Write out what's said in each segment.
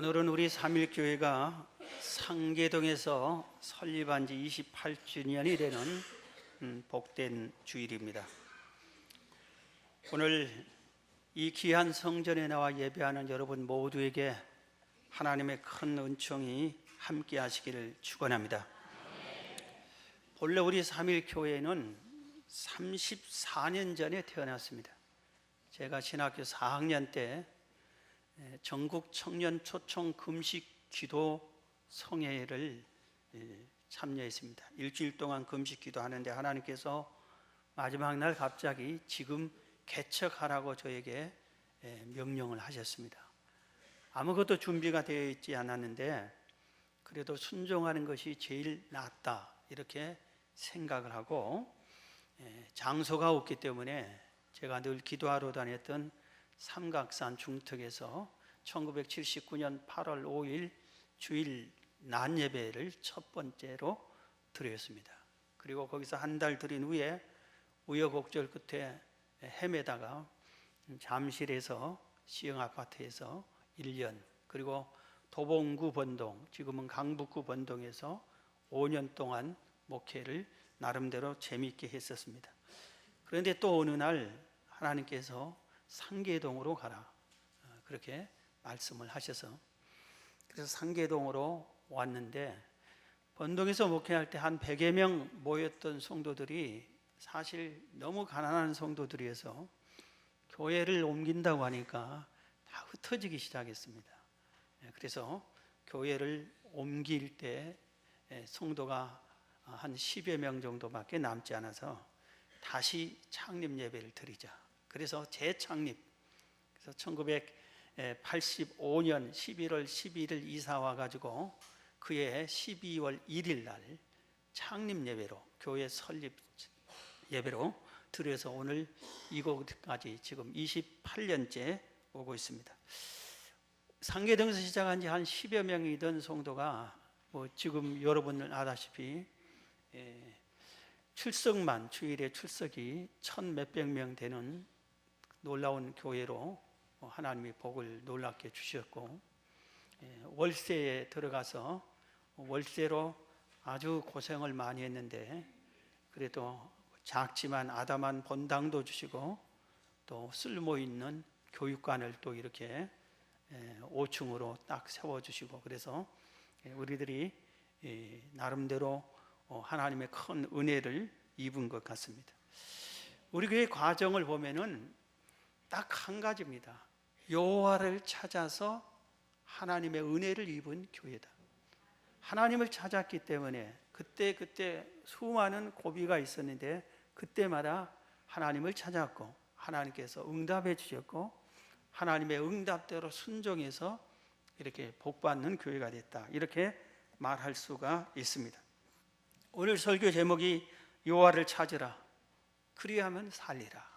오늘은 우리 삼일교회가 상계동에서 설립한 지 28주년이 되는 복된 주일입니다. 오늘 이 귀한 성전에 나와 예배하는 여러분 모두에게 하나님의 큰 은총이 함께 하시기를 축원합니다. 본래 우리 삼일교회는 34년 전에 태어났습니다. 제가 신학교 4학년 때 전국 청년 초청 금식 기도 성회를 참여했습니다. 일주일 동안 금식 기도하는데 하나님께서 마지막 날 갑자기 지금 개척하라고 저에게 명령을 하셨습니다. 아무것도 준비가 되어 있지 않았는데 그래도 순종하는 것이 제일 낫다 이렇게 생각을 하고, 장소가 없기 때문에 제가 늘 기도하러 다녔던 삼각산 중턱에서 1979년 8월 5일 주일 낮 예배를 첫 번째로 드렸습니다. 그리고 거기서 한 달 드린 후에 우여곡절 끝에 헤매다가 잠실에서 시흥 아파트에서 1년, 그리고 도봉구 번동, 지금은 강북구 번동에서 5년 동안 목회를 나름대로 재미있게 했었습니다. 그런데 또 어느 날 하나님께서 상계동으로 가라 그렇게 말씀을 하셔서 그래서 상계동으로 왔는데, 번동에서 목회할 때 한 100여 명 모였던 성도들이 사실 너무 가난한 성도들이어서 교회를 옮긴다고 하니까 다 흩어지기 시작했습니다. 그래서 교회를 옮길 때 성도가 한 10여 명 정도밖에 남지 않아서 다시 창립 예배를 드리자. 그래서 재창립, 그래서 1985년 11월 11일 이사 와가지고 그해 12월 1일 날 창립 예배로, 교회 설립 예배로 드려서 오늘 이곳까지 지금 28년째 오고 있습니다. 상계동에서 시작한 지 한 10여 명이던 성도가 지금 여러분들 아다시피 출석만, 주일에 출석이 1,000 몇백 명 되는 놀라운 교회로 하나님이 복을 놀랍게 주셨고, 월세에 들어가서 월세로 아주 고생을 많이 했는데 그래도 작지만 아담한 본당도 주시고 또 쓸모있는 교육관을 또 이렇게 5층으로 딱 세워주시고, 그래서 우리들이 나름대로 하나님의 큰 은혜를 입은 것 같습니다. 우리 교회 과정을 보면은 딱 한 가지입니다. 여호와를 찾아서 하나님의 은혜를 입은 교회다. 하나님을 찾았기 때문에 그때 수많은 고비가 있었는데 그때마다 하나님을 찾았고 하나님께서 응답해 주셨고 하나님의 응답대로 순종해서 이렇게 복받는 교회가 됐다, 이렇게 말할 수가 있습니다. 오늘 설교 제목이 여호와를 찾으라 그리하면 살리라,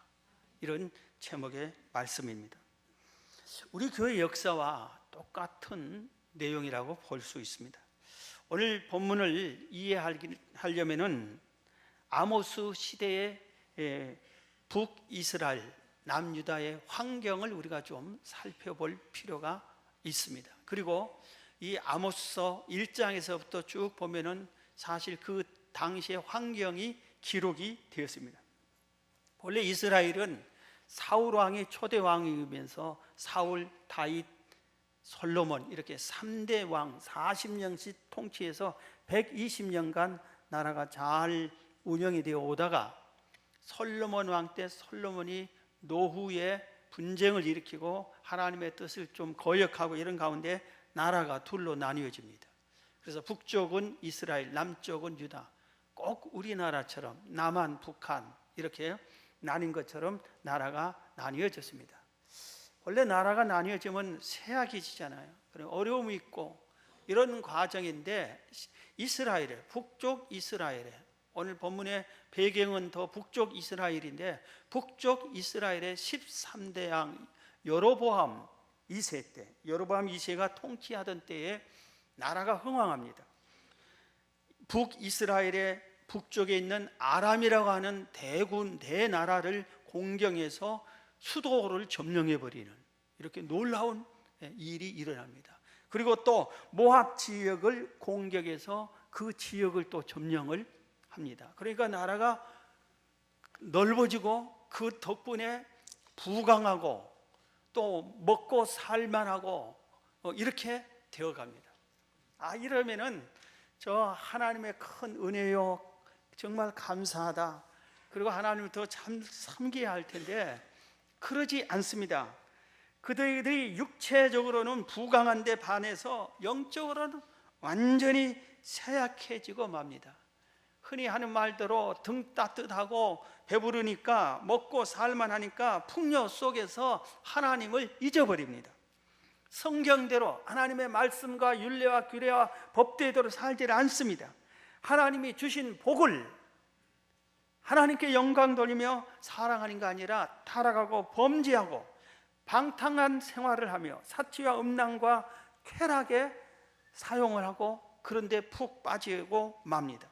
이런 제목의 말씀입니다. 우리 교회 역사와 똑같은 내용이라고 볼 수 있습니다. 오늘 본문을 이해하려면은 아모스 시대의 북이스라엘, 남유다의 환경을 우리가 좀 살펴볼 필요가 있습니다. 그리고 이 아모스서 1장에서부터 쭉 보면은 사실 그 당시의 환경이 기록이 되었습니다. 원래 이스라엘은 사울 왕이 초대 왕이면서 사울, 다윗, 솔로몬 이렇게 3대 왕 40년씩 통치해서 120년간 나라가 잘 운영이 되어 오다가 솔로몬 왕 때 솔로몬이 노후에 분쟁을 일으키고 하나님의 뜻을 좀 거역하고 이런 가운데 나라가 둘로 나뉘어집니다. 그래서 북쪽은 이스라엘, 남쪽은 유다, 꼭 우리나라처럼 남한, 북한 이렇게 나뉜 것처럼 나라가 나뉘어졌습니다. 원래 나라가 나뉘어지면 쇠약이 지잖아요. 그럼 어려움이 있고 이런 과정인데 이스라엘에, 북쪽 이스라엘에, 오늘 본문의 배경은 더 북쪽 이스라엘인데 북쪽 이스라엘의 13대 왕 여로보암 2세 때, 여로보암 2세가 통치하던 때에 나라가 흥왕합니다. 북이스라엘의 북쪽에 있는 아람이라고 하는 대군, 대나라를 공경해서 수도를 점령해버리는 이렇게 놀라운 일이 일어납니다. 그리고 또 모압 지역을 공격해서 그 지역을 또 점령을 합니다. 그러니까 나라가 넓어지고 그 덕분에 부강하고 또 먹고 살만하고 이렇게 되어갑니다. 이러면은 저 하나님의 큰 은혜요, 정말 감사하다, 그리고 하나님을 더 참 섬겨야 할 텐데 그러지 않습니다. 그들이 육체적으로는 부강한데 반해서 영적으로는 완전히 쇠약해지고 맙니다. 흔히 하는 말대로 등 따뜻하고 배부르니까 먹고 살만하니까 풍요 속에서 하나님을 잊어버립니다. 성경대로 하나님의 말씀과 율례와 규례와 법대로 살지 않습니다. 하나님이 주신 복을 하나님께 영광 돌리며 사랑하는 게 아니라 타락하고 범죄하고 방탕한 생활을 하며 사치와 음란과 쾌락에 사용을 하고 그런데 푹 빠지고 맙니다.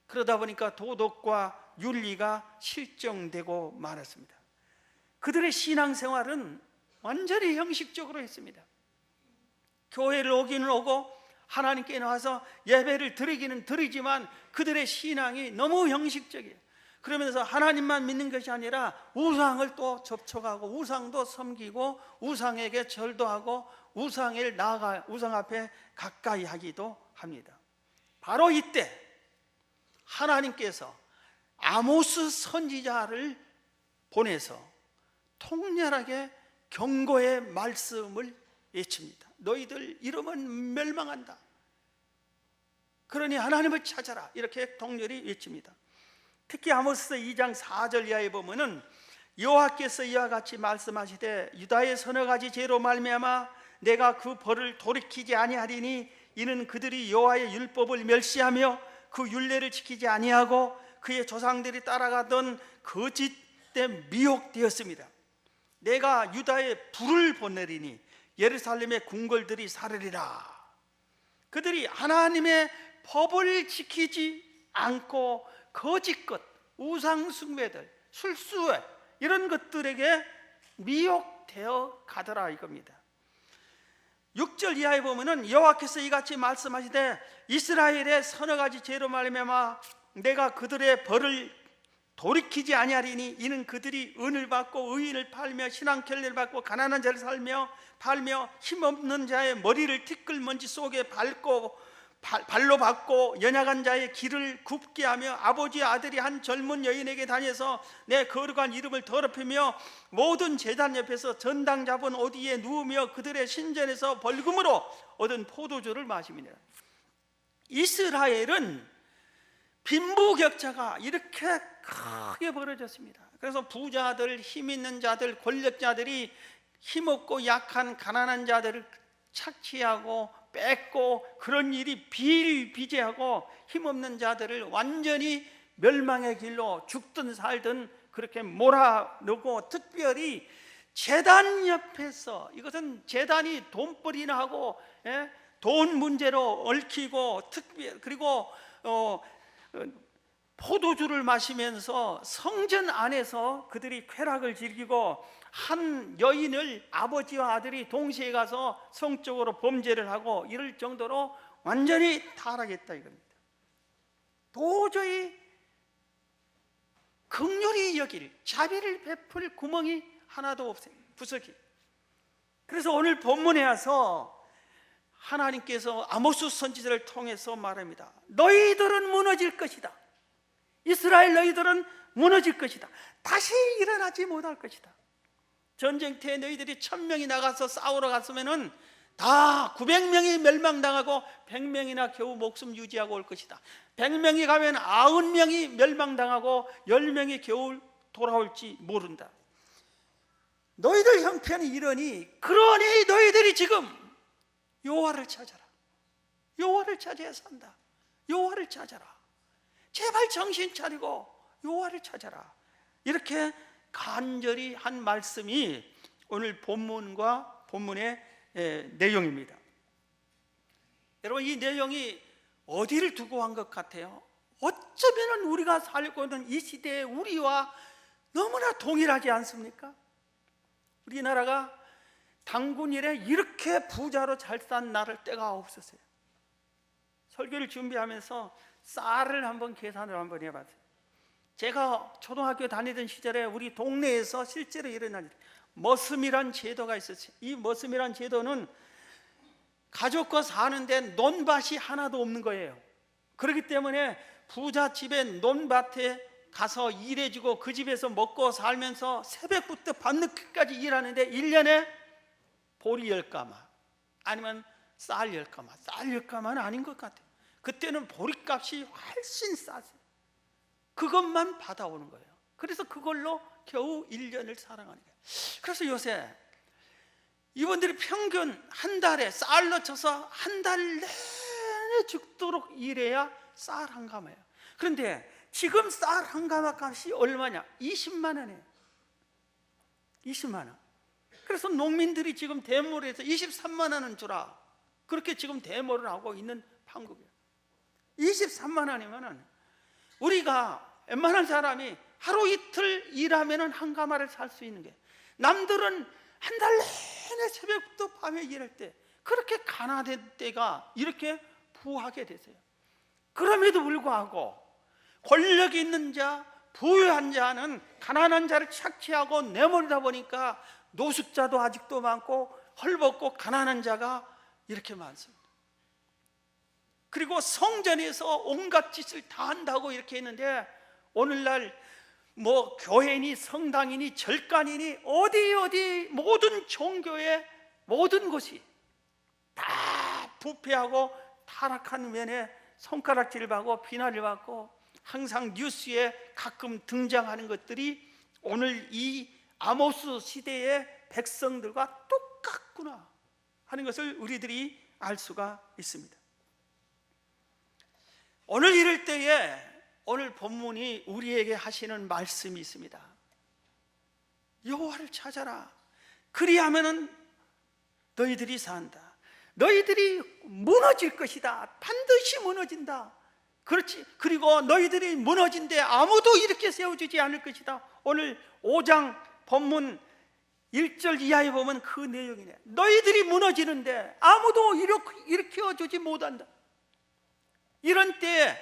그러다 보니까 도덕과 윤리가 실종되고 말았습니다. 그들의 신앙생활은 완전히 형식적으로 했습니다. 교회를 오기는 오고 하나님께 나와서 예배를 드리기는 드리지만 그들의 신앙이 너무 형식적이에요. 그러면서 하나님만 믿는 것이 아니라 우상을 또 접촉하고 우상도 섬기고 우상에게 절도 하고 우상을 나아가 우상 앞에 가까이 하기도 합니다. 바로 이때 하나님께서 아모스 선지자를 보내서 통렬하게 경고의 말씀을 외칩니다. 너희들 이러면 멸망한다. 그러니 하나님을 찾아라. 이렇게 통렬히 외칩니다. 특히 아모스 2장 4절 이하에 보면은 여호와께서 이와 같이 말씀하시되 유다의 서너 가지 죄로 말미암아 내가 그 벌을 돌이키지 아니하리니 이는 그들이 여호와의 율법을 멸시하며 그 율례를 지키지 아니하고 그의 조상들이 따라가던 거짓에 미혹되었습니다. 내가 유다에 불을 보내리니 예루살렘의 궁궐들이 사르리라. 그들이 하나님의 법을 지키지 않고 거짓것, 우상숭배들, 술수회 이런 것들에게 미혹되어 가더라 이겁니다. 6절 이하에 보면은 여호와께서 이같이 말씀하시되 이스라엘의 서너 가지 죄로 말미암아 내가 그들의 벌을 돌이키지 아니하리니 이는 그들이 은을 받고 의인을 팔며 신앙 결례를 받고 가난한 자를 살며 팔며 힘없는 자의 머리를 티끌먼지 속에 발로 밟고 연약한 자의 길을 굽게 하며 아버지의 아들이 한 젊은 여인에게 다녀서 내 거룩한 이름을 더럽히며 모든 제단 옆에서 전당 잡은 옷 위에 누우며 그들의 신전에서 벌금으로 얻은 포도주를 마시니라. 이스라엘은 빈부격차가 이렇게 크게 벌어졌습니다. 그래서 부자들, 힘 있는 자들, 권력자들이 힘없고 약한 가난한 자들을 착취하고 뺏고 그런 일이 비일비재하고 힘없는 자들을 완전히 멸망의 길로 죽든 살든 그렇게 몰아넣고, 특별히 제단 옆에서, 이것은 제단이 돈벌이나 하고 돈 문제로 얽히고 그리고 포도주를 마시면서 성전 안에서 그들이 쾌락을 즐기고 한 여인을 아버지와 아들이 동시에 가서 성적으로 범죄를 하고 이럴 정도로 완전히 타락했다 이겁니다. 도저히 긍휼히 여길, 자비를 베풀 구멍이 하나도 없어요. 구석이. 그래서 오늘 본문에 와서 하나님께서 아모스 선지자를 통해서 말합니다. 너희들은 무너질 것이다. 이스라엘 너희들은 무너질 것이다. 다시 일어나지 못할 것이다. 전쟁터에 너희들이 1000명이 나가서 싸우러 갔으면은 다 900명이 멸망당하고 100명이나 겨우 목숨 유지하고 올 것이다. 100명이 가면 90명이 멸망당하고 10명이 겨우 돌아올지 모른다. 너희들 형편이 이러니, 그러니 너희들이 지금 여호와를 찾아라. 여호와를 찾아야 산다. 여호와를 찾아라. 제발 정신 차리고 여호와를 찾아라. 이렇게 간절히 한 말씀이 오늘 본문과 본문의 내용입니다. 여러분, 이 내용이 어디를 두고 한 것 같아요? 어쩌면 우리가 살고 있는 이 시대의 우리와 너무나 동일하지 않습니까? 우리나라가 당군일에 이렇게 부자로 잘 산 나를 때가 없었어요. 설교를 준비하면서 쌀을 한번 계산을 한번 해봤어요. 제가 초등학교 다니던 시절에 우리 동네에서 실제로 일어난 머슴이란 제도가 있었어요. 이 머슴이란 제도는 가족과 사는데 논밭이 하나도 없는 거예요. 그렇기 때문에 부자 집에 논밭에 가서 일해주고 그 집에서 먹고 살면서 새벽부터 밤늦게까지 일하는데 1년에 보리 10가마 아니면 쌀 10가마. 쌀 10가마는 아닌 것 같아요. 그때는 보리값이 훨씬 쌌어요. 그것만 받아오는 거예요. 그래서 그걸로 겨우 1년을 살아가는 거예요. 그래서 요새 이분들이 평균 한 달에 쌀로 쳐서 한 달 내내 죽도록 일해야 쌀 한 가마예요. 그런데 지금 쌀 한 가마 값이 얼마냐? 20만 원이에요. 20만 원. 그래서 농민들이 지금 대모를 해서 23만 원은 주라, 그렇게 지금 대모를 하고 있는 판국이에요. 23만 원이면 우리가 웬만한 사람이 하루 이틀 일하면 한 가마를 살 수 있는 게, 남들은 한 달 내내 새벽부터 밤에 일할 때 그렇게 가난한 때가 이렇게 부하게 되세요. 그럼에도 불구하고 권력이 있는 자, 부유한 자는 가난한 자를 착취하고 내몰다 보니까 노숙자도 아직도 많고 헐벗고 가난한 자가 이렇게 많습니다. 그리고 성전에서 온갖 짓을 다 한다고 이렇게 했는데, 오늘날 뭐 교회니 성당이니 절간이니 어디 모든 종교의 모든 곳이 다 부패하고 타락한 면에 손가락질을 받고 비난을 받고, 항상 뉴스에 가끔 등장하는 것들이 오늘 이 아모스 시대의 백성들과 똑같구나 하는 것을 우리들이 알 수가 있습니다. 오늘 이럴 때에 오늘 본문이 우리에게 하시는 말씀이 있습니다. 여호와를 찾아라. 그리하면은 너희들이 산다. 너희들이 무너질 것이다. 반드시 무너진다. 그렇지. 그리고 너희들이 무너진데 아무도 이렇게 세워주지 않을 것이다. 오늘 5장 본문 1절 이하에 보면 그 내용이네. 너희들이 무너지는데 아무도 일으켜주지 못한다. 이런 때에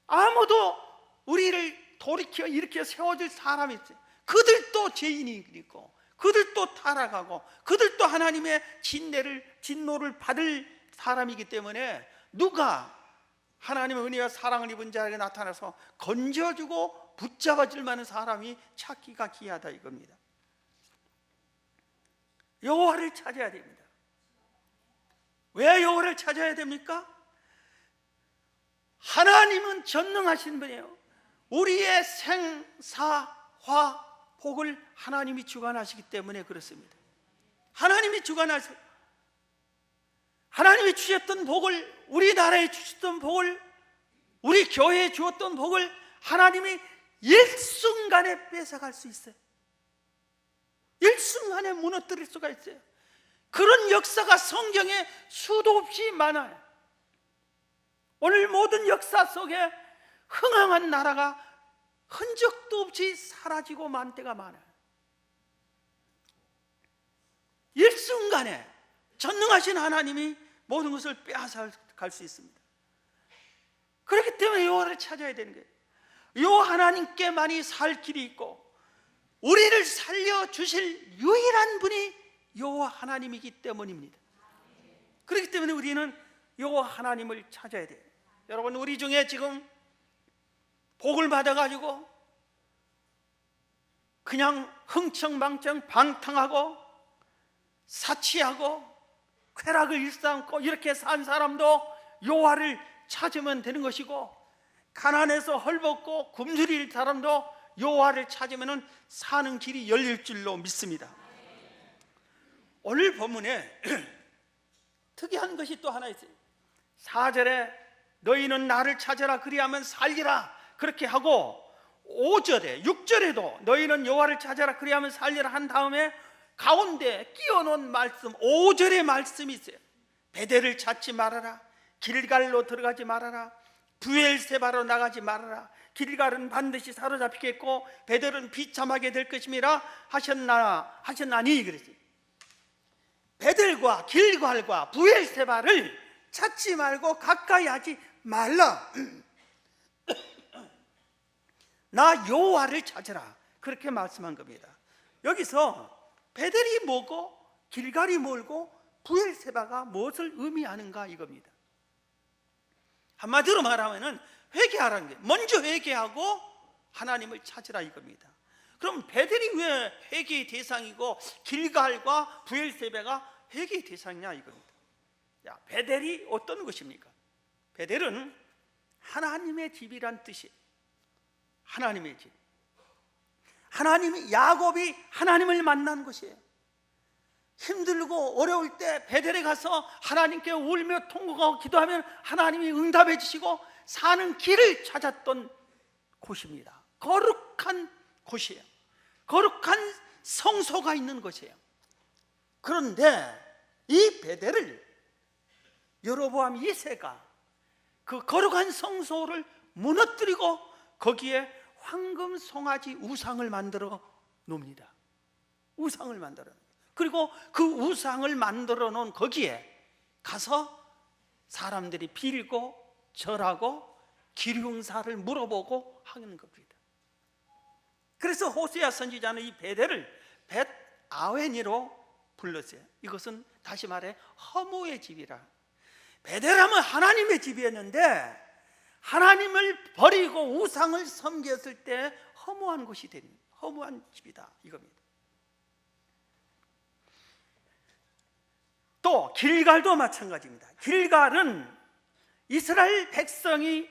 아무도 우리를 돌이켜 이렇게 세워줄 사람이 있어요. 그들도 죄인이 있고 그들도 타락하고 그들도 하나님의 진노를 받을 사람이기 때문에 누가 하나님의 은혜와 사랑을 입은 자에게 나타나서 건져주고 붙잡아줄 만한 사람이 찾기가 귀하다 이겁니다. 여호와를 찾아야 됩니다. 왜 여호와를 찾아야 됩니까? 하나님은 전능하신 분이에요. 우리의 생사화 복을 하나님이 주관하시기 때문에 그렇습니다. 하나님이 주관하세요. 하나님이 주셨던 복을, 우리나라에 주셨던 복을, 우리 교회에 주었던 복을 하나님이 일순간에 뺏어갈 수 있어요. 일순간에 무너뜨릴 수가 있어요. 그런 역사가 성경에 수도 없이 많아요. 오늘 모든 역사 속에 흥황한 나라가 흔적도 없이 사라지고 만 때가 많아요. 일순간에 전능하신 하나님이 모든 것을 빼앗아갈 수 있습니다. 그렇기 때문에 여호와를 찾아야 되는 거예요. 여호와 하나님께만이 살 길이 있고 우리를 살려주실 유일한 분이 여호와 하나님이기 때문입니다. 그렇기 때문에 우리는 여호와 하나님을 찾아야 돼요. 여러분, 우리 중에 지금 복을 받아가지고 그냥 흥청망청 방탕하고 사치하고 쾌락을 일삼고 이렇게 산 사람도 여호와를 찾으면 되는 것이고, 가난해서 헐벗고 굶주릴 사람도 여호와를 찾으면 사는 길이 열릴 줄로 믿습니다. 오늘 본문에 특이한 것이 또 하나 있어요. 4절에 너희는 나를 찾아라 그리하면 살리라 그렇게 하고, 5절에 6절에도 너희는 여호와를 찾아라 그리하면 살리라 한 다음에 가운데 끼워놓은 말씀 5절의 말씀이 있어요. 베델을 찾지 말아라, 길갈로 들어가지 말아라, 브엘세바로 나가지 말아라, 길갈은 반드시 사로잡히겠고 베델은 비참하게 될 것임이라 하셨나니 그랬어요. 베델과 길갈과 브엘세바를 찾지 말고 가까이 하지 말라. 나 여호와를 찾으라. 그렇게 말씀한 겁니다. 여기서 베델이 뭐고 길갈이 뭘고 브엘세바가 무엇을 의미하는가 이겁니다. 한마디로 말하면 회개하라는 게, 먼저 회개하고 하나님을 찾으라 이겁니다. 그럼 베델이 왜 회개의 대상이고 길갈과 브엘세바가 회개의 대상이냐 이겁니다. 자, 베델이 어떤 것입니까? 베델은 하나님의 집이란 뜻이에요. 하나님의 집. 하나님이, 야곱이 하나님을 만난 곳이에요. 힘들고 어려울 때 베델에 가서 하나님께 울며 통곡하고 기도하면 하나님이 응답해 주시고 사는 길을 찾았던 곳입니다. 거룩한 곳이에요. 거룩한 성소가 있는 곳이에요. 그런데 이 베델을 여로보암 2세가 그 거룩한 성소를 무너뜨리고 거기에 황금 송아지 우상을 만들어 놓습니다. 우상을 만들어 놓습니다. 그리고 그 우상을 만들어 놓은 거기에 가서 사람들이 빌고 절하고 기륭사를 물어보고 하는 겁니다. 그래서 호세아 선지자는 이 베델을 벳아웬이로 불렀어요. 이것은 다시 말해 허무의 집이라. 베델하면 하나님의 집이었는데 하나님을 버리고 우상을 섬겼을 때 허무한 곳이 된, 허무한 집이다 이겁니다. 또 길갈도 마찬가지입니다. 길갈은 이스라엘 백성이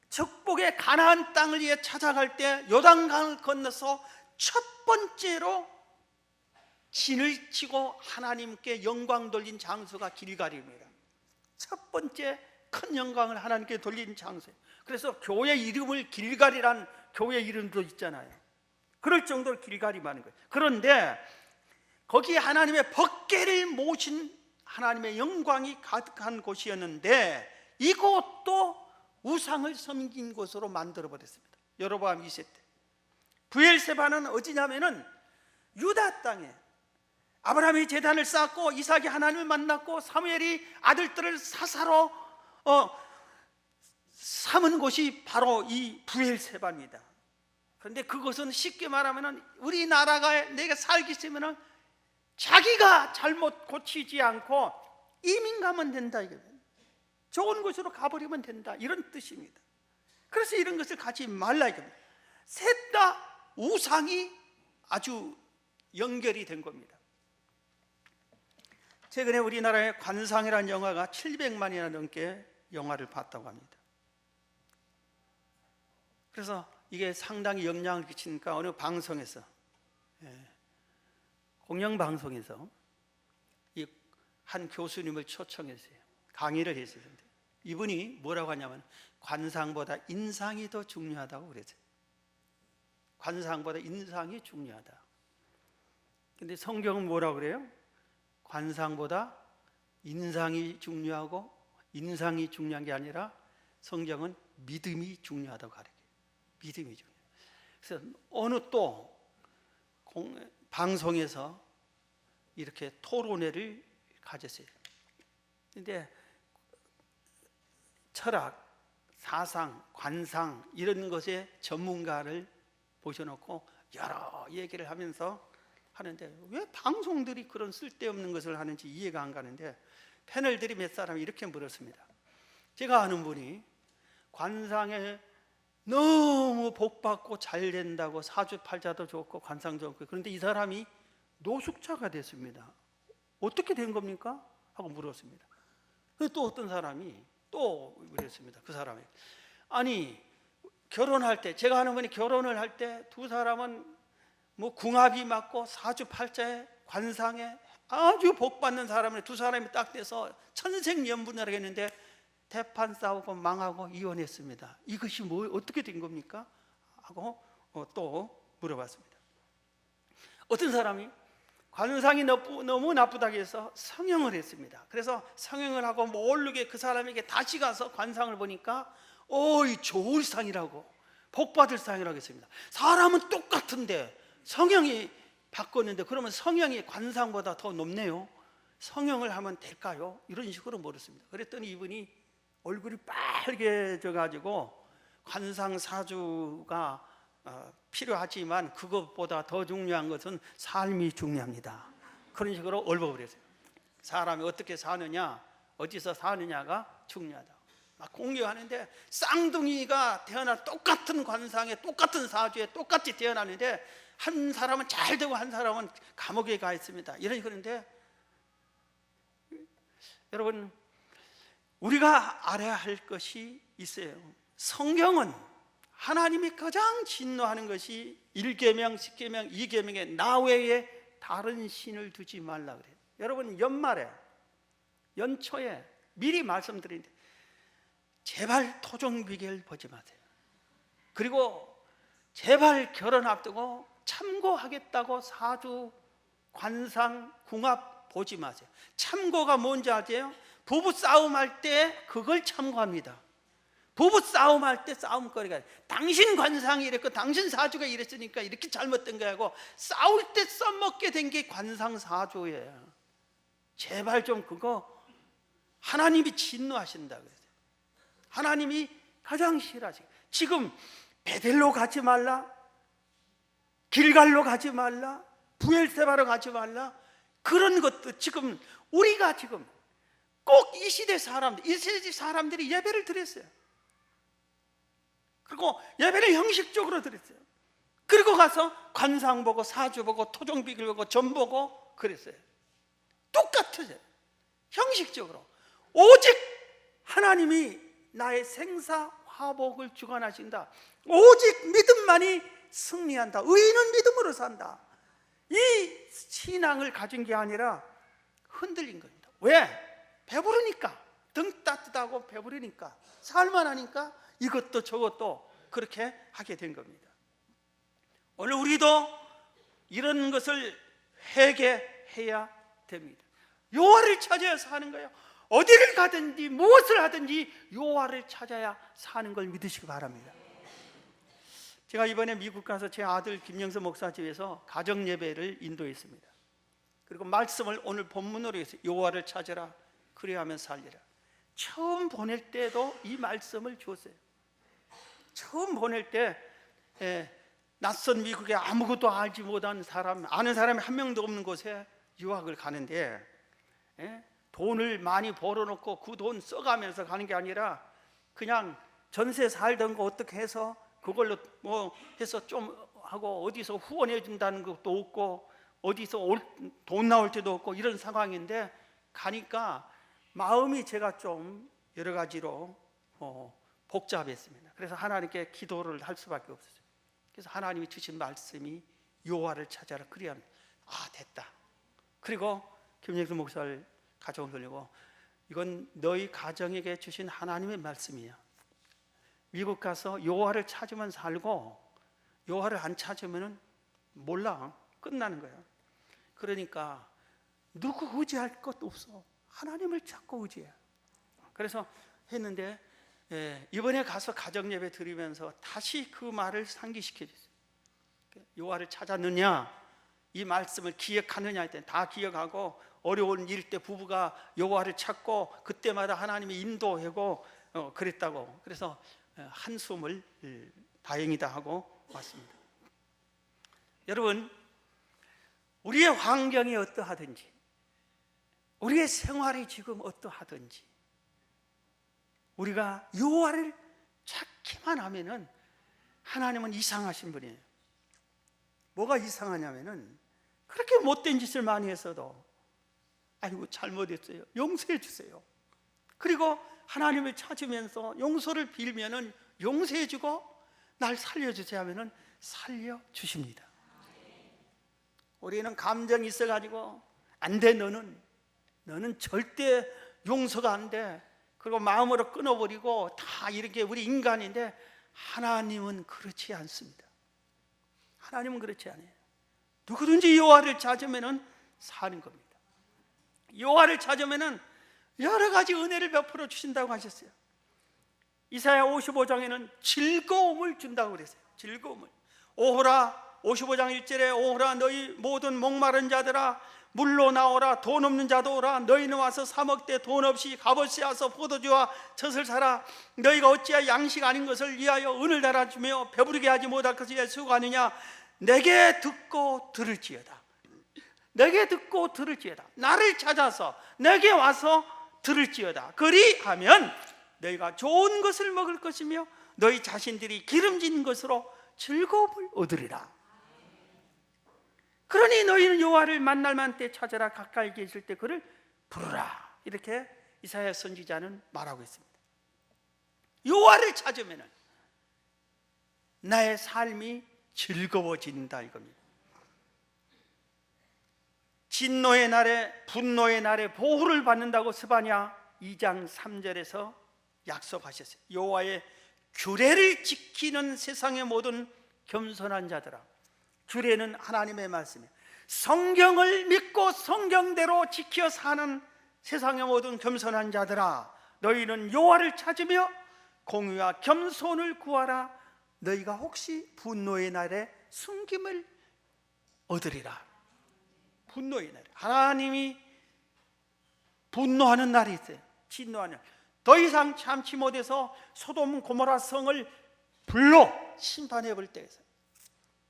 축복의 가나안 땅을 위해 찾아갈 때 요단강을 건너서 첫 번째로 진을 치고 하나님께 영광 돌린 장소가 길갈입니다. 첫 번째 큰 영광을 하나님께 돌린 장소예요. 그래서 교회 이름을 길갈이란 교회 이름도 있잖아요. 그럴 정도로 길갈이 많은 거예요. 그런데 거기에 하나님의 법궤를 모신 하나님의 영광이 가득한 곳이었는데 이곳도 우상을 섬긴 곳으로 만들어버렸습니다. 여로보암 2세 때. 브엘세바는 어디냐면은 유다 땅에 아브라함이 제단을 쌓고 이삭이 하나님을 만났고 사무엘이 아들들을 사사로 삼은 곳이 바로 이 브엘세바입니다. 그런데 그것은 쉽게 말하면 우리나라가 내가 살기 있으면 자기가 잘못 고치지 않고 이민 가면 된다 이겁니다. 좋은 곳으로 가버리면 된다 이런 뜻입니다. 그래서 이런 것을 가지 말라 이겁니다. 셋 다 우상이 아주 연결이 된 겁니다. 최근에 우리나라에 관상이라는 영화가 700만이나 넘게 영화를 봤다고 합니다. 그래서 이게 상당히 영향을 끼치니까 어느 방송에서 공영방송에서 이 한 교수님을 초청했어요. 강의를 했어요. 이분이 뭐라고 하냐면 관상보다 인상이 더 중요하다고 그랬어요. 관상보다 인상이 중요하다. 근데 성경은 뭐라고 그래요? 관상보다 인상이 중요하고 인상이 중요한 게 아니라 성경은 믿음이 중요하다고 가르쳐요. 믿음이 중요해요. 그래서 어느 또 방송에서 이렇게 토론회를 가졌어요. 근데 철학, 사상, 관상 이런 것에 전문가를 모셔놓고 여러 얘기를 하면서 하는데 왜 방송들이 그런 쓸데없는 것을 하는지 이해가 안 가는데 패널들이 몇 사람이 이렇게 물었습니다. 제가 아는 분이 관상에 너무 복받고 잘 된다고 사주팔자도 좋고 관상 좋고 그런데 이 사람이 노숙자가 됐습니다. 어떻게 된 겁니까? 하고 물었습니다. 또 어떤 사람이 또 그랬습니다. 그 사람이 아니 결혼할 때 제가 아는 분이 결혼을 할 때 두 사람은 뭐 궁합이 맞고 사주팔자에 관상에 아주 복받는 사람을 두 사람이 딱 돼서 천생연분을 했는데 대판 싸우고 망하고 이혼했습니다. 이것이 뭐 어떻게 된 겁니까? 하고 또 물어봤습니다. 어떤 사람이 관상이 너무 나쁘다고 해서 성형을 했습니다. 그래서 성형을 하고 모르게 그 사람에게 다시 가서 관상을 보니까 이 좋을 상이라고 복받을 상이라고 했습니다. 사람은 똑같은데 성형이 바꿨는데 그러면 성형이 관상보다 더 높네요. 성형을 하면 될까요? 이런 식으로 물었습니다. 그랬더니 이분이 얼굴이 빨개져 가지고 관상사주가 필요하지만 그것보다 더 중요한 것은 삶이 중요합니다. 그런 식으로 얼버무렸어요. 사람이 어떻게 사느냐, 어디서 사느냐가 중요하다. 막 공유하는데 쌍둥이가 태어나 똑같은 관상에 똑같은 사주에 똑같이 태어나는데 한 사람은 잘 되고 한 사람은 감옥에 가 있습니다. 이런 그런데 여러분, 우리가 알아야 할 것이 있어요. 성경은 하나님이 가장 진노하는 것이 1계명, 10계명, 2계명에 나 외에 다른 신을 두지 말라 그래요. 여러분, 연말에 연초에 미리 말씀드리는데 제발 토종비결 보지 마세요. 그리고 제발 결혼 앞두고 참고하겠다고 사주, 관상, 궁합 보지 마세요. 참고가 뭔지 아세요? 부부 싸움할 때 그걸 참고합니다. 부부 싸움할 때 싸움거리가 당신 관상이 이랬고 당신 사주가 이랬으니까 이렇게 잘못된 거하고 싸울 때 써먹게 된 게 관상사주예요. 제발 좀 그거 하나님이 진노하신다 그랬어요. 하나님이 가장 싫어하시고 지금 베델로 가지 말라, 길갈로 가지 말라, 부엘세바로 가지 말라, 그런 것도 지금 우리가 지금 꼭 이 시대 사람들, 이 시대 사람들이 예배를 드렸어요. 그리고 예배를 형식적으로 드렸어요. 그리고 가서 관상 보고 사주 보고 토종비결 보고 점 보고 그랬어요. 똑같아요. 형식적으로. 오직 하나님이 나의 생사화복을 주관하신다. 오직 믿음만이 승리한다. 의인은 믿음으로 산다. 이 신앙을 가진 게 아니라 흔들린 겁니다. 왜? 배부르니까. 등 따뜻하고 배부르니까, 살만하니까 이것도 저것도 그렇게 하게 된 겁니다. 오늘 우리도 이런 것을 회개해야 됩니다. 여호와를 찾아야 사는 거예요. 어디를 가든지 무엇을 하든지 여호와를 찾아야 사는 걸 믿으시기 바랍니다. 제가 이번에 미국 가서 제 아들 김영서 목사 집에서 가정 예배를 인도했습니다. 그리고 말씀을 오늘 본문으로 해서 여호와를 찾아라 그래야 하면 살리라. 처음 보낼 때도 이 말씀을 줬어요. 처음 보낼 때 낯선 미국에 아무것도 알지 못한 사람, 아는 사람이 한 명도 없는 곳에 유학을 가는데 돈을 많이 벌어놓고 그 돈 써가면서 가는 게 아니라 그냥 전세 살던 거 어떻게 해서 그걸로 뭐 해서 좀 하고 어디서 후원해 준다는 것도 없고 어디서 돈 나올 때도 없고 이런 상황인데 가니까 마음이 제가 좀 여러 가지로 복잡했습니다. 그래서 하나님께 기도를 할 수밖에 없었어요. 그래서 하나님이 주신 말씀이 여호와를 찾아라 그래야 됐다. 그리고 김영수 목사를 가져온 돌리고 이건 너희 가정에게 주신 하나님의 말씀이야. 미국 가서 여호와를 찾으면 살고 여호와를 안 찾으면 몰라, 끝나는 거야. 그러니까 누구 의지할 것도 없어. 하나님을 찾고 의지해. 그래서 했는데 이번에 가서 가정 예배 드리면서 다시 그 말을 상기시켜 줬어요. 여호와를 찾았느냐, 이 말씀을 기억하느냐 했더니 다 기억하고 어려운 일 때 부부가 여호와를 찾고 그때마다 하나님이 인도하고 그랬다고. 그래서 한숨을 다행이다 하고 왔습니다. 여러분, 우리의 환경이 어떠하든지 우리의 생활이 지금 어떠하든지 우리가 여호와를 찾기만 하면은 하나님은 이상하신 분이에요. 뭐가 이상하냐면은 그렇게 못된 짓을 많이 했어도 아이고 잘못했어요, 용서해 주세요. 그리고 하나님을 찾으면서 용서를 빌면은 용서해 주고 날 살려주세요 하면은 살려주십니다. 우리는 감정이 있어가지고 안 돼, 너는 절대 용서가 안 돼. 그리고 마음으로 끊어버리고 다 이렇게 우리 인간인데 하나님은 그렇지 않습니다. 하나님은 그렇지 않아요. 누구든지 여호와를 찾으면은 사는 겁니다. 여호와를 찾으면은 여러 가지 은혜를 베풀어 주신다고 하셨어요. 이사야 55장에는 즐거움을 준다고 그랬어요. 즐거움을. 오호라 55장 1절에 오호라 너희 모든 목마른 자들아 물로 나오라. 돈 없는 자도 오라. 너희는 와서 사 먹되 돈 없이 값없이 와서 포도주와 젖을 사라. 너희가 어찌하여 양식 아닌 것을 위하여 은을 달아주며 배부르게 하지 못할 것을 위하여 수고하느냐. 내게 듣고 들을지어다. 내게 듣고 들을지어다. 나를 찾아서 내게 와서 들을지어다. 그리하면 너희가 좋은 것을 먹을 것이며 너희 자신들이 기름진 것으로 즐거움을 얻으리라. 그러니 너희는 여호와를 만날 만때 찾아라. 가까이 계실 때 그를 부르라. 이렇게 이사야 선지자는 말하고 있습니다. 여호와를 찾으면 나의 삶이 즐거워진다 이겁니다. 진노의 날에 분노의 날에 보호를 받는다고 스바냐 2장 3절에서 약속하셨어요. 여호와의 규례를 지키는 세상의 모든 겸손한 자들아. 규례는 하나님의 말씀이에요. 성경을 믿고 성경대로 지켜 사는 세상의 모든 겸손한 자들아, 너희는 여호와를 찾으며 공의와 겸손을 구하라. 너희가 혹시 분노의 날에 숨김을 얻으리라. 분노의 날, 하나님이 분노하는 날이 있어요. 진노하는 날. 더 이상 참지 못해서 소돔 고모라 성을 불로 심판해 볼 때에 있어요.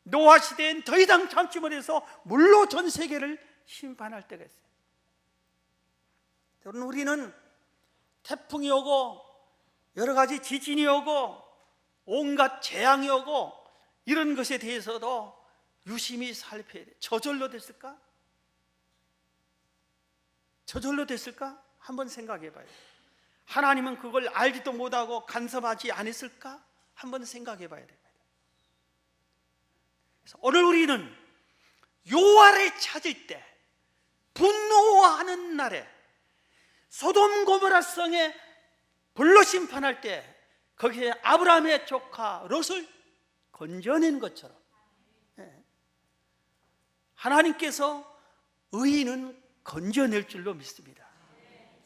노아 시대엔 더 이상 참지 못해서 물로 전 세계를 심판할 때가 있어요. 여러분, 우리는 태풍이 오고 여러 가지 지진이 오고 온갖 재앙이 오고 이런 것에 대해서도 유심히 살펴야 돼요. 저절로 됐을까? 저절로 됐을까? 한번 생각해 봐요. 하나님은 그걸 알지도 못하고 간섭하지 않았을까? 한번 생각해 봐야 됩니다. 그래서 오늘 우리는 여호와를 찾을 때, 분노하는 날에 소돔 고모라 성에 불로 심판할 때 거기에 아브라함의 조카 롯을 건져낸 것처럼 하나님께서 의인은 건져낼 줄로 믿습니다.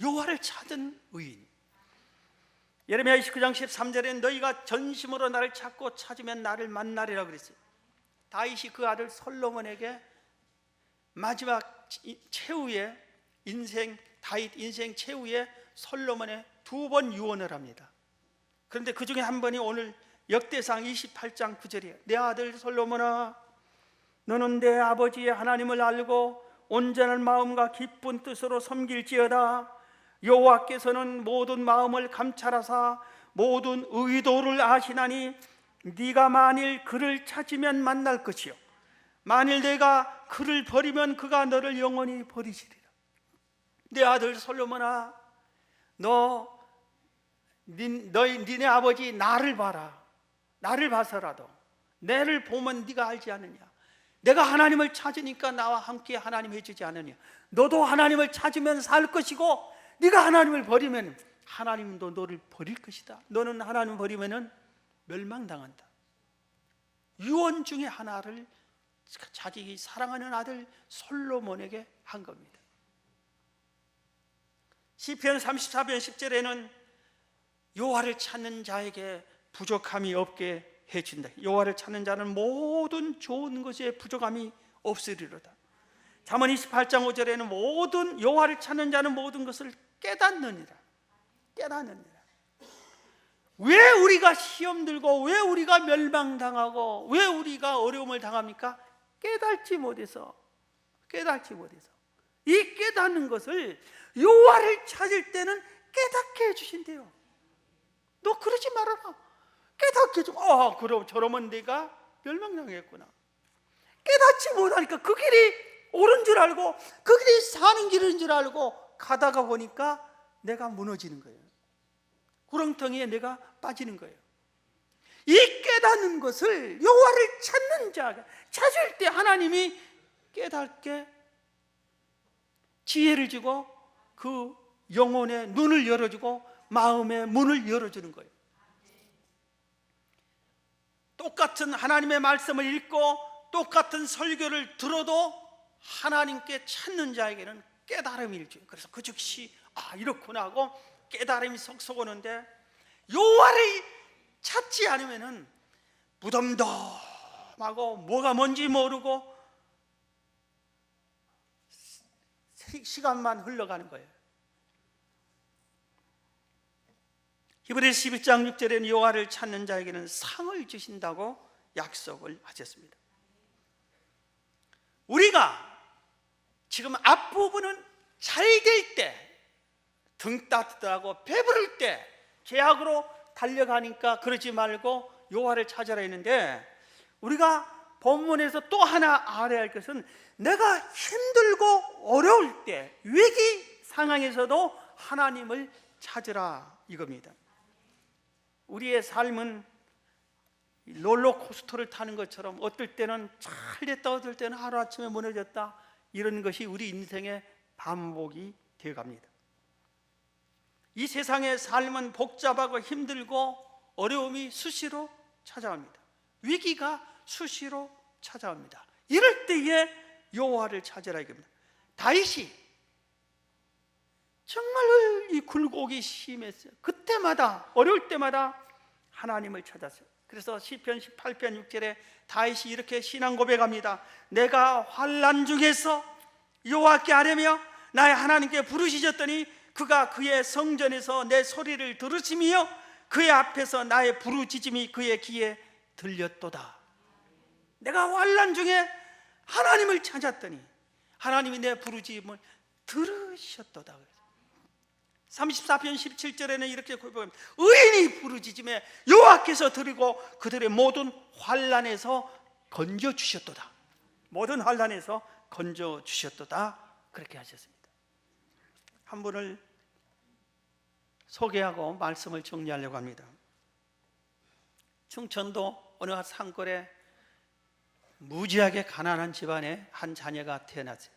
여호와를 찾은 의인. 예레미야 29장 13절에 너희가 전심으로 나를 찾고 찾으면 나를 만나리라 그랬어요. 다윗이 그 아들 솔로몬에게 마지막 최후의 다윗 인생 최후의 솔로몬의 2번 유언을 합니다. 그런데 그 중에 한 번이 오늘 역대상 28장 9절이에요. 내 아들 솔로몬아, 너는 내 아버지의 하나님을 알고 온전한 마음과 기쁜 뜻으로 섬길지어다. 여호와께서는 모든 마음을 감찰하사 모든 의도를 아시나니 네가 만일 그를 찾으면 만날 것이요 만일 내가 그를 버리면 그가 너를 영원히 버리시리라. 내 아들 솔로몬아, 니네 아버지 나를 봐라. 나를 봐서라도 내를 보면 네가 알지 않느냐. 내가 하나님을 찾으니까 나와 함께 하나님 해주지 않느냐. 너도 하나님을 찾으면 살 것이고 네가 하나님을 버리면 하나님도 너를 버릴 것이다. 너는 하나님 버리면 멸망당한다. 유언 중에 하나를 자기 사랑하는 아들 솔로몬에게 한 겁니다. 시편 34편 10절에는 여호와를 찾는 자에게 부족함이 없게 해준다. 여호와를 찾는 자는 모든 좋은 것에 부족함이 없으리로다. 잠언 28장 5절에는 모든 여호와를 찾는 자는 모든 것을 깨닫느니라. 왜 우리가 시험 들고 왜 우리가 멸망당하고 왜 우리가 어려움을 당합니까? 깨닫지 못해서. 이 깨닫는 것을 여호와를 찾을 때는 깨닫게 해주신대요. 너 그러지 말아라. 깨닫게 해주고 그럼 저러면 내가 멸망당했구나. 깨닫지 못하니까 그 길이 옳은 줄 알고 그 길이 사는 길인 줄 알고 가다가 보니까 내가 무너지는 거예요. 구렁텅이에 내가 빠지는 거예요. 이 깨닫는 것을 여호와를 찾는 자가 찾을 때 하나님이 깨닫게 지혜를 주고 그 영혼의 눈을 열어주고 마음의 문을 열어주는 거예요. 똑같은 하나님의 말씀을 읽고 똑같은 설교를 들어도 하나님께 찾는 자에게는 깨달음이 일줘요. 그래서 그 즉시 이렇구나 하고 깨달음이 속속 오는데, 여호와를 찾지 않으면은 무덤덤하고 뭐가 뭔지 모르고 시간만 흘러가는 거예요. 히브리서 12장 6절에는 여호와를 찾는 자에게는 상을 주신다고 약속을 하셨습니다. 우리가 지금 앞부분은 잘 될 때, 등 따뜻하고 배부를 때 계약으로 달려가니까 그러지 말고 여호와를 찾아라 했는데, 우리가 본문에서 또 하나 알아야 할 것은 내가 힘들고 어려울 때, 위기 상황에서도 하나님을 찾으라 이겁니다. 우리의 삶은 롤러코스터를 타는 것처럼 어떨 때는 잘 됐다, 어떨 때는 하루아침에 무너졌다, 이런 것이 우리 인생의 반복이 되어갑니다. 이 세상의 삶은 복잡하고 힘들고 어려움이 수시로 찾아옵니다. 위기가 수시로 찾아옵니다. 이럴 때에 여호와를 찾으라 이겁니다. 다윗이 정말 이 굴곡이 심했어요. 그때마다, 어려울 때마다 하나님을 찾았어요. 그래서 시편 18편 6절에 다윗이 이렇게 신앙 고백합니다. 내가 환난 중에서 여호와께 아뢰며 나의 하나님께 부르짖었더니 그가 그의 성전에서 내 소리를 들으시며 그의 앞에서 나의 부르짖음이 그의 귀에 들렸도다. 내가 환난 중에 하나님을 찾았더니 하나님이 내 부르짖음을 들으셨도다. 34편 17절에는 이렇게 고백합니다. 의인이 부르짖음에 여호와께서 들으고 그들의 모든 환난에서 건져주셨도다. 모든 환난에서 건져주셨도다. 그렇게 하셨습니다. 한 분을 소개하고 말씀을 정리하려고 합니다. 충청도 어느 산골에 무지하게 가난한 집안에 한 자녀가 태어났어요.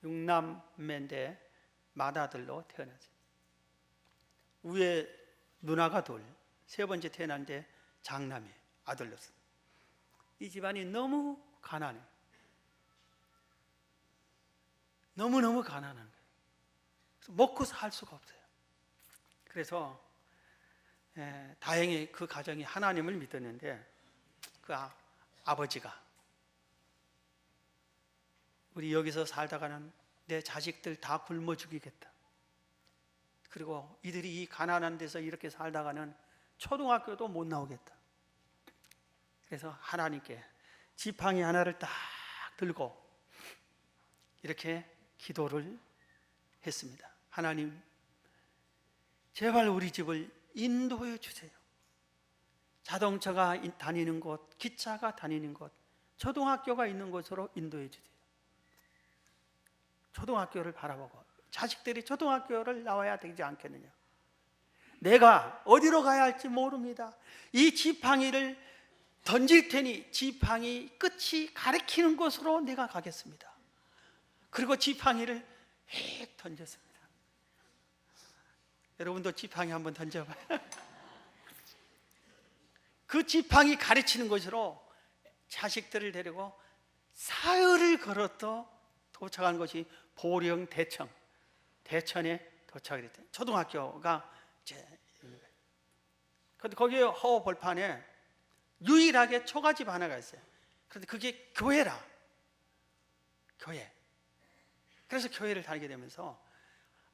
6남매인데 맏아들로 태어났어요. 위에 누나가 둘, 세 번째 태어났는데 장남이 아들로서. 이 집안이 너무 가난해요. 너무너무 가난한 거예요. 그래서 먹고 살 수가 없어요. 그래서 다행히 그 가정이 하나님을 믿었는데, 그 아버지가 우리 여기서 살다가는 내 자식들 다 굶어 죽이겠다, 그리고 이들이 이 가난한 데서 이렇게 살다가는 초등학교도 못 나오겠다. 그래서 하나님께 지팡이 하나를 딱 들고 이렇게 기도를 했습니다. 하나님, 제발 우리 집을 인도해 주세요. 자동차가 다니는 곳, 기차가 다니는 곳, 초등학교가 있는 곳으로 인도해 주세요. 초등학교를 바라보고 자식들이 초등학교를 나와야 되지 않겠느냐. 내가 어디로 가야 할지 모릅니다. 이 지팡이를 던질 테니 지팡이 끝이 가리키는 곳으로 내가 가겠습니다. 그리고 지팡이를 휙 던졌습니다. 여러분도 지팡이 한번 던져봐요. 그 지팡이 가르치는 곳으로 자식들을 데리고 사흘을 걸어도 도착한 것이 보령 대천에 도착을 했대요. 초등학교가 근데 거기에 허 벌판에 유일하게 초가집 하나가 있어요. 그런데 그게 교회라. 교회. 그래서 교회를 다니게 되면서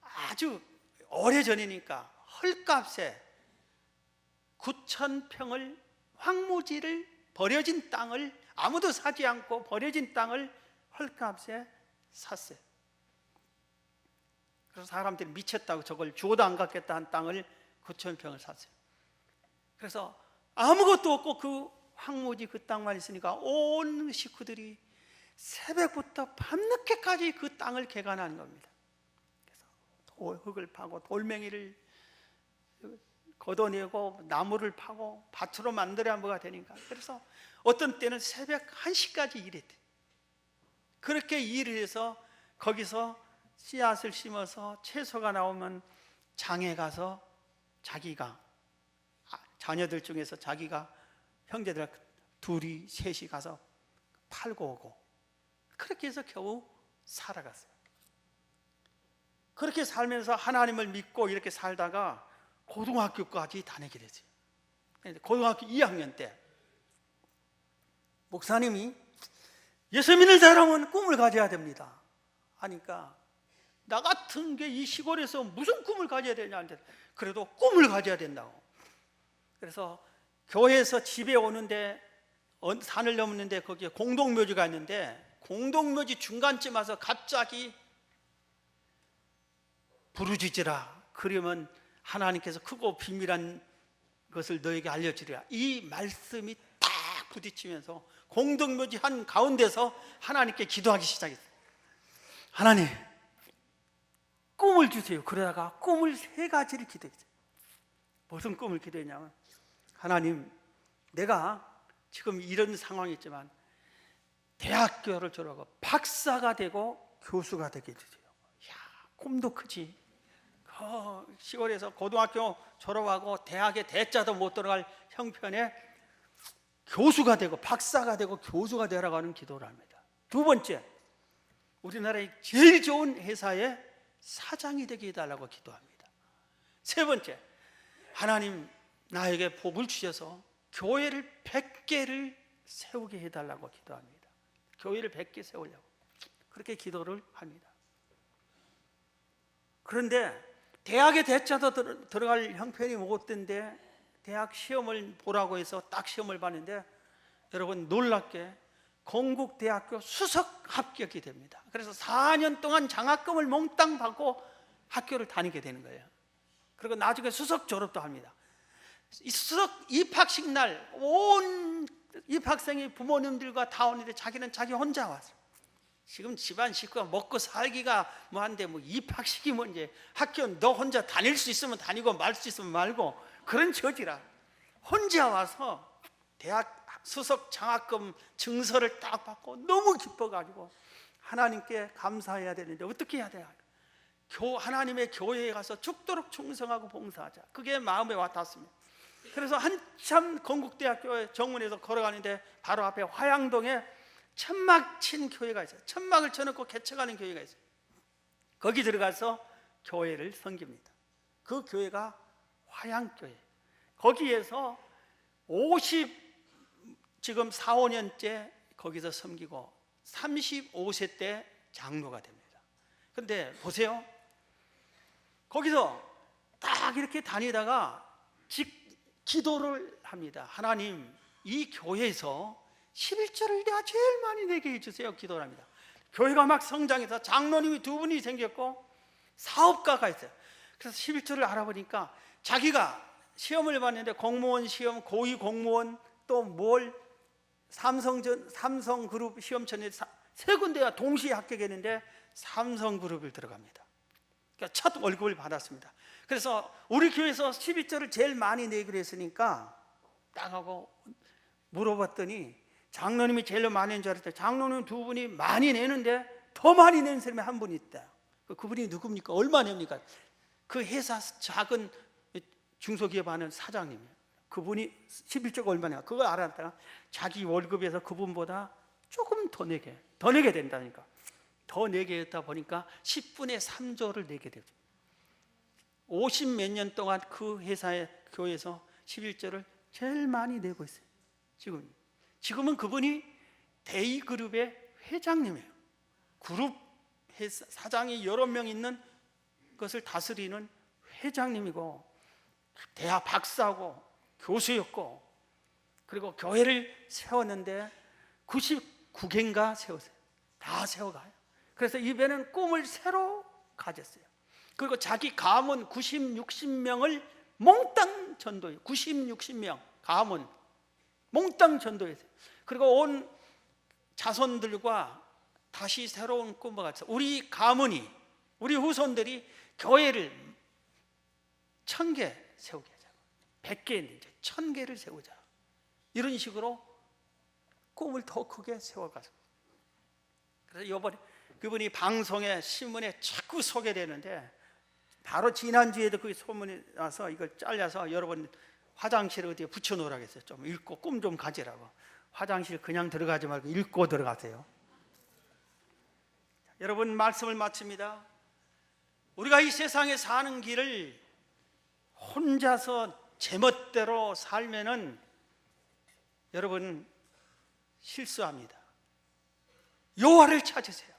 아주 오래전이니까 헐값에 9,000평을 황무지를, 버려진 땅을, 아무도 사지 않고 버려진 땅을 헐값에 샀어요. 그래서 사람들이 미쳤다고 저걸 주어도 안 갖겠다 한 땅을 9,000평을 샀어요. 그래서 아무것도 없고 그 황무지 그 땅만 있으니까 온 식구들이 새벽부터 밤늦게까지 그 땅을 개간하는 겁니다. 그래서 흙을 파고 돌멩이를 걷어내고 나무를 파고 밭으로 만들어야 뭐가 되니까, 그래서 어떤 때는 새벽 1시까지 일했대요. 그렇게 일을 해서 거기서 씨앗을 심어서 채소가 나오면 장에 가서 자기가, 자녀들 중에서 자기가 형제들 둘이 셋이 가서 팔고 오고, 그렇게 해서 겨우 살아갔어요. 그렇게 살면서 하나님을 믿고 이렇게 살다가 고등학교까지 다니게 됐어요. 고등학교 2학년 때 목사님이 예수 믿는 사람은 꿈을 가져야 됩니다 하니까 나 같은 게 이 시골에서 무슨 꿈을 가져야 되냐는데, 그래도 꿈을 가져야 된다고. 그래서 교회에서 집에 오는데, 산을 넘는데 거기에 공동묘지가 있는데, 공동묘지 중간쯤 와서 갑자기 부르짖으라. 그러면 하나님께서 크고 비밀한 것을 너에게 알려주리라. 이 말씀이 딱 부딪히면서 공동묘지 한 가운데서 하나님께 기도하기 시작했어요. 하나님, 꿈을 주세요. 그러다가 꿈을 3가지를 기도했어요. 무슨 꿈을 기도했냐면, 하나님, 내가 지금 이런 상황이지만 대학교를 졸업하고 박사가 되고 교수가 되게 해주세요. 이야, 꿈도 크지. 시골에서 고등학교 졸업하고 대학에 대자도 못 들어갈 형편에 교수가 되고 박사가 되고 교수가 되라고 하는 기도를 합니다. 2번째, 우리나라의 제일 좋은 회사의 사장이 되게 해달라고 기도합니다. 3번째, 하나님 나에게 복을 주셔서 교회를 100개를 세우게 해달라고 기도합니다. 교회를 100개 세우려고 그렇게 기도를 합니다. 그런데 대학에 대자도 들어갈 형편이 못 된데 대학 시험을 보라고 해서 딱 시험을 봤는데, 여러분 놀랍게 건국대학교 수석 합격이 됩니다. 그래서 4년 동안 장학금을 몽땅 받고 학교를 다니게 되는 거예요. 그리고 나중에 수석 졸업도 합니다. 이 수석 입학식 날 온 입학생이 부모님들과 다 오는데 자기는 자기 혼자 왔어요. 지금 집안 식구가 먹고 살기가 뭐한데 뭐 입학식이 뭔지, 학교 너 혼자 다닐 수 있으면 다니고 말 수 있으면 말고 그런 처지라 혼자 와서 대학 수석 장학금 증서를 딱 받고 너무 기뻐가지고 하나님께 감사해야 되는데 어떻게 해야 돼요? 하나님의 교회에 가서 죽도록 충성하고 봉사하자. 그게 마음에 와닿았습니다. 그래서 한참 건국대학교 정문에서 걸어가는데 바로 앞에 화양동에 천막 친 교회가 있어요. 천막을 쳐놓고 개척하는 교회가 있어요. 거기 들어가서 교회를 섬깁니다. 그 교회가 화양교회. 거기에서 지금 4, 5년째 거기서 섬기고 35세 때 장로가 됩니다. 그런데 보세요, 거기서 딱 이렇게 다니다가 기도를 합니다. 하나님, 이 교회에서 11조를 내가 제일 많이 내게 해주세요. 기도를 합니다. 교회가 막 성장해서 장로님이 2분이 생겼고 사업가가 있어요. 그래서 11조를 알아보니까 자기가 시험을 봤는데 공무원 시험, 고위 공무원, 또 삼성그룹 시험천에 3군데가 동시에 합격했는데 삼성그룹을 들어갑니다. 그러니까 첫 월급을 받았습니다. 그래서 우리 교회에서 12조를 제일 많이 내기로 했으니까 딱 하고 물어봤더니 장로님이 제일 많이 낸 줄 알았더니 장로님 2분이 많이 내는데 더 많이 내는 사람이 한 분이 있다. 그분이 누굽니까? 얼마 냅니까? 그 회사 작은 중소기업 하는 사장님이에요. 그분이 11조가 얼마냐? 그걸 알았다가 자기 월급에서 그분보다 조금 더 내게 된다니까. 더 내게 했다 보니까 10분의 3조를 내게 되죠. 50몇 년 동안 그 회사의 교회에서 11조를 제일 많이 내고 있어요. 지금은 그분이 데이그룹의 회장님이에요. 그룹 사장이 여러 명 있는 것을 다스리는 회장님이고 대학 박사고 교수였고, 그리고 교회를 세웠는데 99개인가 세웠어요. 다 세워가요. 그래서 이번에는 꿈을 새로 가졌어요. 그리고 자기 가문 90, 60명을 몽땅 전도해요. 90, 60명 가문 몽땅 전도했어요. 그리고 온 자손들과 다시 새로운 꿈을 가졌어요. 우리 가문이, 우리 후손들이 교회를 1000개 세우게 하자고. 100개인데 이제 1000개를 세우자. 이런 식으로 꿈을 더 크게 세워가지고. 그래서 이번에 그분이 방송에 신문에 자꾸 소개되는데, 바로 지난주에도 그 소문이 나서 이걸 잘라서 여러분 화장실에 어디에 붙여놓으라고 했어요. 좀 읽고 꿈 좀 가지라고. 화장실 그냥 들어가지 말고 읽고 들어가세요. 여러분, 말씀을 마칩니다. 우리가 이 세상에 사는 길을 혼자서 제멋대로 살면은 여러분 실수합니다. 여호와를 찾으세요.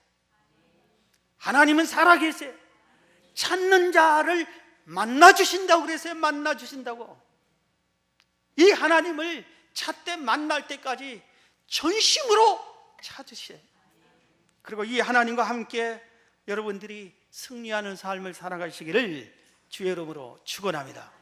하나님은 살아계세요. 찾는 자를 만나주신다고 그랬어요. 만나주신다고. 이 하나님을 찾되 만날 때까지 전심으로 찾으셔요. 그리고 이 하나님과 함께 여러분들이 승리하는 삶을 살아가시기를 주의 이름으로 축원합니다.